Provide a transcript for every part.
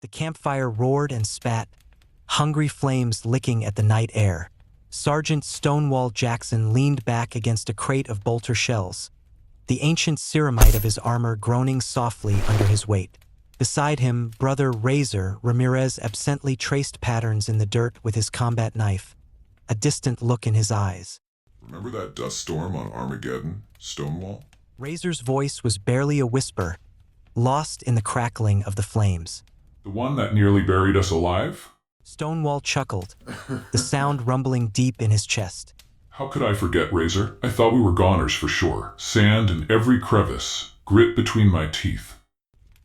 The campfire roared and spat, hungry flames licking at the night air. Sergeant Stonewall Jackson leaned back against a crate of bolter shells, the ancient ceramite of his armor groaning softly under his weight. Beside him, Brother Razor Ramirez absently traced patterns in the dirt with his combat knife, a distant look in his eyes. Remember that dust storm on Armageddon, Stonewall? Razor's voice was barely a whisper, lost in the crackling of the flames. The one that nearly buried us alive? Stonewall chuckled, the sound rumbling deep in his chest. How could I forget, Razor? I thought we were goners for sure. Sand in every crevice, grit between my teeth.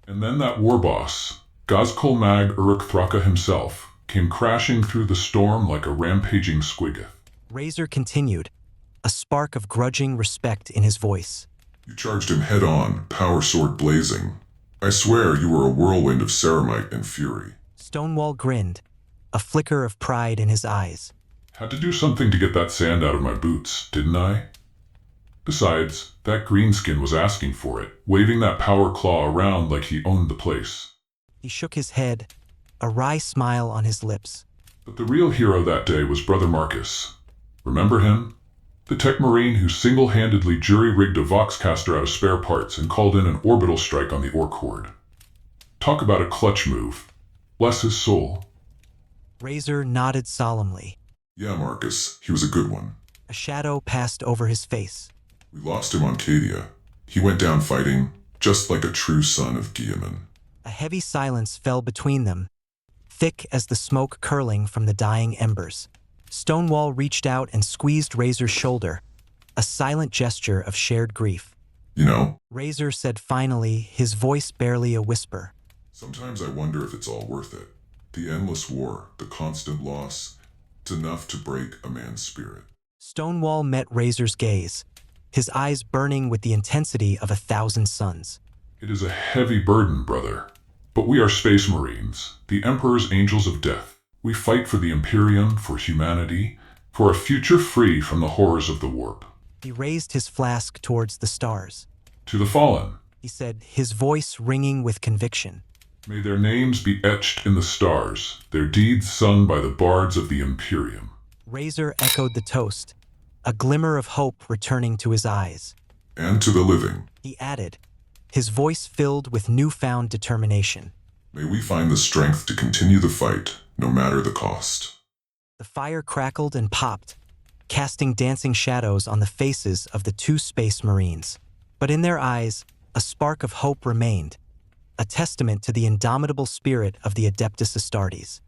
And then that war boss, Gazkul Mag Uruk Thraka himself, came crashing through the storm like a rampaging squiggoth. Razor continued, a spark of grudging respect in his voice. You charged him head on, power sword blazing. I swear you were a whirlwind of ceramite and fury. Stonewall grinned, a flicker of pride in his eyes. Had to do something to get that sand out of my boots, didn't I? Besides, that greenskin was asking for it, waving that power claw around like he owned the place. He shook his head, a wry smile on his lips. But the real hero that day was Brother Marcus. Remember him? The tech marine who single-handedly jury-rigged a Voxcaster out of spare parts and called in an orbital strike on the Orc Horde. Talk about a clutch move. Bless his soul. Razor nodded solemnly. Yeah, Marcus, he was a good one. A shadow passed over his face. We lost him on Cadia. He went down fighting, just like a true son of Guilliman. A heavy silence fell between them, thick as the smoke curling from the dying embers. Stonewall reached out and squeezed Razor's shoulder, a silent gesture of shared grief. You know, Razor said finally, his voice barely a whisper. Sometimes I wonder if it's all worth it. The endless war, the constant loss, it's enough to break a man's spirit. Stonewall met Razor's gaze, his eyes burning with the intensity of 1,000 suns. It is a heavy burden, brother. But we are space marines, the Emperor's angels of death. We fight for the Imperium, for humanity, for a future free from the horrors of the warp. He raised his flask towards the stars. To the fallen, He said, his voice ringing with conviction. may their names be etched in the stars, their deeds sung by the bards of the Imperium. Razor echoed the toast, a glimmer of hope returning to his eyes. And to the living, He added, his voice filled with newfound determination. may we find the strength to continue the fight, no matter the cost. The fire crackled and popped, casting dancing shadows on the faces of the two space marines. But in their eyes, a spark of hope remained, a testament to the indomitable spirit of the Adeptus Astartes.